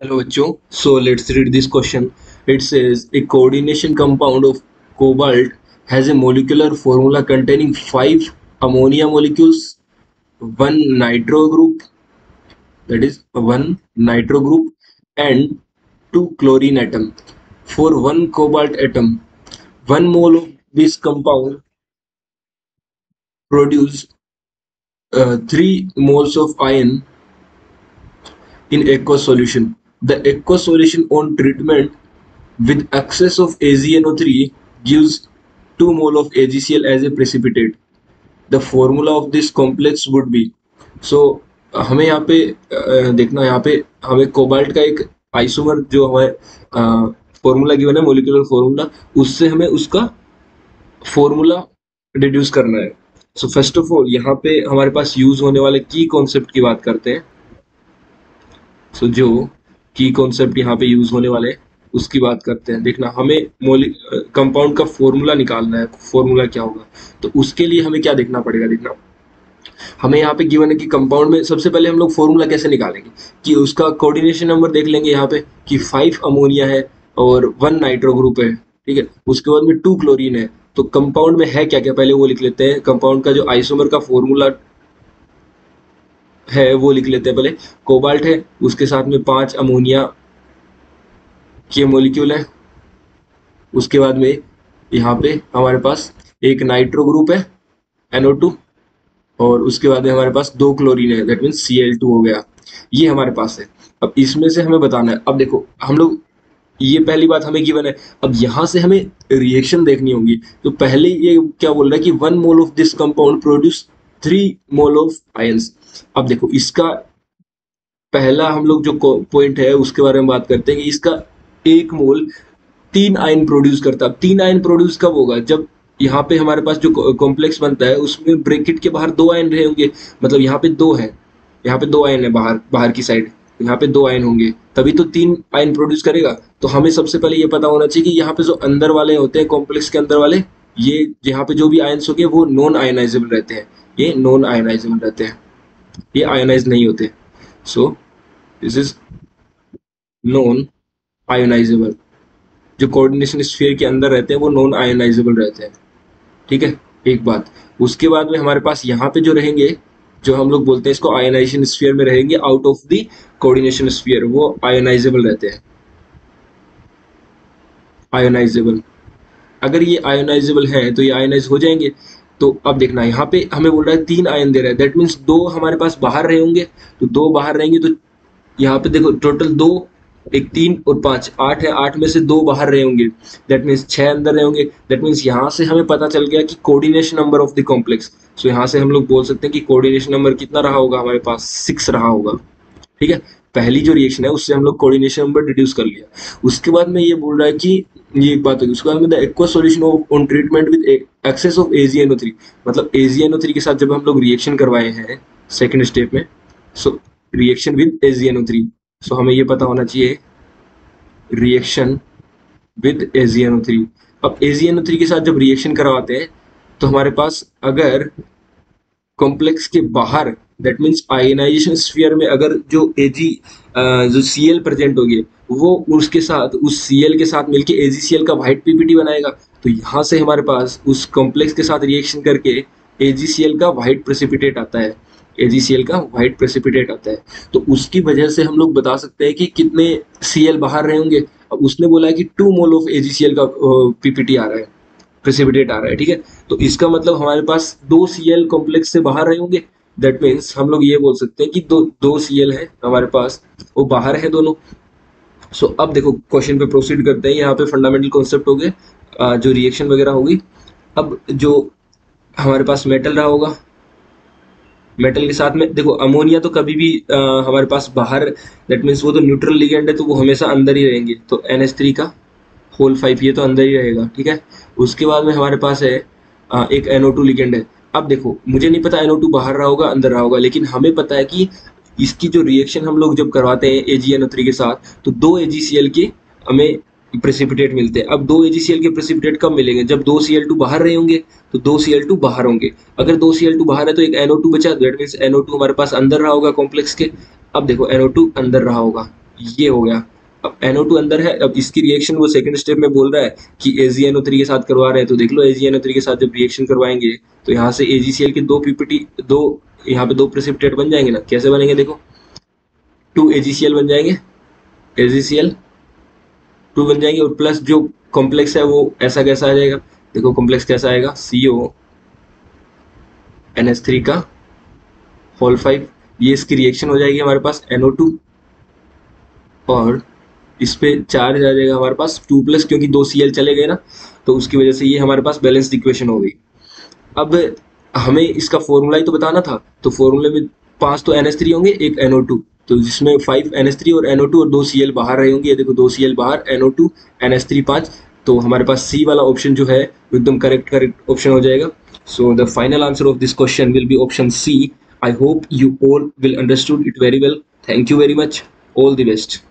Hello बच्चों, so let's read this question. It says a coordination compound of cobalt has a molecular formula containing 5 ammonia molecules, one nitro group, that is one nitro group, and two chlorine atom. For one cobalt atom, 1 mole of this compound produce 3 moles of iron in aqueous solution. The aqueous solution on treatment with excess of AgNO3 gives 2 mole of AgCl as a precipitate. The formula of this complex would be. So हमें यहाँ पे देखना, यहाँ पे हमें cobalt का एक isomer जो हमें फॉर्मूला गिवन है, मोलिकुलर फॉर्मूला, उससे हमें उसका फॉर्मूला डिड्यूस करना है. सो फर्स्ट ऑफ ऑल यहाँ पे हमारे पास यूज होने वाले की कॉन्सेप्ट की बात करते हैं. सो जो की कॉन्सेप्ट यहाँ पे यूज होने वाले उसकी बात करते हैं. देखना, हमें कंपाउंड का फॉर्मूला निकालना है. फॉर्मूला क्या होगा, तो उसके लिए हमें क्या देखना पड़ेगा. देखना, हमें यहाँ पे गिवन है कि कंपाउंड में सबसे पहले हम लोग फॉर्मूला कैसे निकालेंगे कि उसका कोऑर्डिनेशन नंबर देख लेंगे यहाँ पे कि 5 अमोनिया है और 1 नाइट्रो ग्रुप है. ठीक है, उसके बाद में 2 क्लोरीन है. तो कंपाउंड में है क्या क्या, पहले वो लिख लेते हैं. कंपाउंड का जो आइसोमर का फॉर्मूला है वो लिख लेते हैं पहले. कोबाल्ट है, उसके साथ में 5 अमोनिया के मॉलिक्यूल है. उसके बाद में यहाँ पे हमारे पास एक नाइट्रो ग्रुप है NO2, और उसके बाद में हमारे पास 2 क्लोरीन है, दैट मीन्स Cl2 हो गया. ये हमारे पास है. अब इसमें से हमें बताना है. अब देखो हम लोग, ये पहली बात हमें गिवन है. अब यहाँ से हमें रिएक्शन देखनी होगी. तो पहले ये क्या बोल रहा है कि 1 mole of this compound produce 3 mole of ions. अब देखो इसका पहला हम लोग जो पॉइंट है उसके बारे में बात करते हैं कि इसका 1 मोल 3 आयन प्रोड्यूस करता है. 3 आयन प्रोड्यूस कब होगा, जब यहाँ पे हमारे पास जो कॉम्प्लेक्स बनता है उसमें ब्रैकेट के बाहर 2 आयन रहे होंगे. मतलब यहाँ पे 2 है, यहाँ पे 2 आयन है बाहर बाहर की साइड, यहाँ पे 2 आयन होंगे, तभी तो 3 आयन प्रोड्यूस करेगा. तो हमें सबसे पहले ये पता होना चाहिए कि यहाँ पे जो अंदर वाले होते हैं कॉम्प्लेक्स के अंदर वाले, ये यहाँ पे जो भी आयन्स होंगे वो नॉन आयनाइजेबल रहते हैं. ये नॉन आयनाइजेबल रहते हैं, ये आयनाइज नहीं होते. So this is non ionisable. जो कोऑर्डिनेशन स्फीयर के अंदर रहते हैं वो नॉन आयोनाइजेबल रहते हैं. ठीक है, एक बात. उसके बाद में हमारे पास यहाँ पे जो रहेंगे, जो हम लोग बोलते हैं इसको आयोनाइजेशन स्फीयर में रहेंगे out of the coordination sphere, वो आयोनाइजेबल रहते हैं. आयोनाइजेबल, अगर ये आयोनाइजेबल है तो ये आयोनाइज हो जाएंगे. तो अब देखना, यहाँ पे हमें बोल रहा है 3 आयन दे रहा है, दैट मीन्स 2 हमारे पास बाहर रहे होंगे. तो 2 बाहर रहेंगे, तो यहाँ पे देखो टोटल 2, एक 3 और 5, 8 है. 8 में से 2 बाहर रहे होंगे, दैट मीन्स 6 अंदर रहे होंगे. दैट मीन्स यहाँ से हमें पता चल गया कि coordination number of the complex. So यहाँ से हम लोग बोल सकते हैं कि कोऑर्डिनेशन नंबर कितना रहा होगा, हमारे पास 6 रहा होगा. ठीक है, पहली जो रिएक्शन है उससे हम लोग कोऑर्डिनेशन नंबर डिड्यूस कर लिया. उसके बाद में ये बोल रहा है कि ये एक बात होगी. उसके बाद में the aqueous solution on treatment with excess of AgNO3, मतलब AgNO3 के साथ जब हम लोग रिएक्शन करवाए हैं सेकंड स्टेप में, सो रिएक्शन विद AgNO3. सो हमें ये पता होना चाहिए रिएक्शन विद AgNO3. अब AgNO3 के साथ जब रिएक्शन करवाते हैं तो हमारे पास अगर कॉम्प्लेक्स के बाहर, दैट मीन्स आयनाइजेशन स्फीयर में अगर जो जो Cl प्रेजेंट होगी वो उसके साथ, उस Cl के साथ मिलके AgCl का व्हाइट PPT बनाएगा. तो यहाँ से हमारे पास उस कॉम्प्लेक्स के साथ रिएक्शन करके AgCl का व्हाइट प्रेसिपिटेट आता है. AgCl का व्हाइट प्रेसिपिटेट आता है. तो उसकी वजह से हम लोग बता सकते हैं कि कितने Cl बाहर रहे होंगे. अब उसने बोला है कि 2 मोल ऑफ AgCl का PPT आ रहा है, प्रेसिपिटेट आ रहा है. ठीक है, तो इसका मतलब हमारे पास 2 Cl कॉम्प्लेक्स से बाहर रहे होंगे. दैट मीन्स हम लोग ये बोल सकते हैं कि दो Cl है हमारे पास, वो बाहर है दोनों. सो अब देखो क्वेश्चन पे प्रोसीड करते हैं. यहाँ पे फंडामेंटल कॉन्सेप्ट हो गए, जो रिएक्शन वगैरह होगी. अब जो हमारे पास मेटल रहा होगा, मेटल के साथ में देखो अमोनिया तो कभी भी हमारे पास बाहर, दैट मीन्स वो तो न्यूट्रल लिगेंड है तो वो हमेशा अंदर ही रहेंगे. तो NH3 का होल 5 ये तो अंदर ही रहेगा. ठीक है, उसके बाद में हमारे पास है एक NO2 लिगेंड है. अब देखो मुझे नहीं पता NO2 बाहर रहा होगा अंदर रहा होगा, लेकिन हमें पता है कि इसकी जो रिएक्शन हम लोग जब करवाते हैं AgNO3 के साथ, तो 2 AgCl के हमें प्रेसिपिटेट मिलते हैं. अब 2 AgCl के प्रेसिपिटेट कब मिलेंगे, जब 2 Cl2 बाहर रहे होंगे. तो 2 Cl2 बाहर होंगे. अगर 2 Cl2 बाहर है तो एक NO2 बचा, दैट मीन्स NO2 हमारे पास अंदर रहा होगा कॉम्प्लेक्स के. अब देखो NO2 अंदर रहा होगा, ये हो गया। अब NO2 अंदर है, अब इसकी रिएक्शन वो सेकंड स्टेप में बोल रहा है कि AgNO3 के साथ करवा रहे हैं, तो देख लो AgNO3 के साथ जब रिएक्शन करवाएंगे तो यहाँ से AgCl के दो पीपीटी, दो यहाँ पे दो प्रेसिपिटेट बन जाएंगे ना। कैसे बनेंगे देखो, 2 AgCl बन जाएंगे, AgCl 2 बन जाएंगे, और प्लस जो कॉम्प्लेक्स है वो ऐसा कैसा आ जाएगा, देखो कॉम्प्लेक्स कैसा आएगा, CO NH3 का होल 5। ये इसकी रिएक्शन हो जाएगी हमारे पास NO2, और इस पे चार्ज आ जाएगा हमारे पास 2+, क्योंकि 2 Cl चले गए ना, तो उसकी वजह से ये हमारे पास बैलेंस्ड इक्वेशन हो गई। अब हमें इसका फॉर्मूला ही तो बताना था, तो फॉर्मूले में 5 तो NH3 होंगे, एक NO2, तो जिसमें 5 NH3 और NO2 और 2 Cl बाहर रहे होंगे। ये देखो 2 Cl बाहर, NO2 NH3 5, तो हमारे पास C वाला ऑप्शन जो है एकदम करेक्ट ऑप्शन हो जाएगा। So the final answer of this question will be option C। I hope you all will understood it very well. Thank you very much, all the best.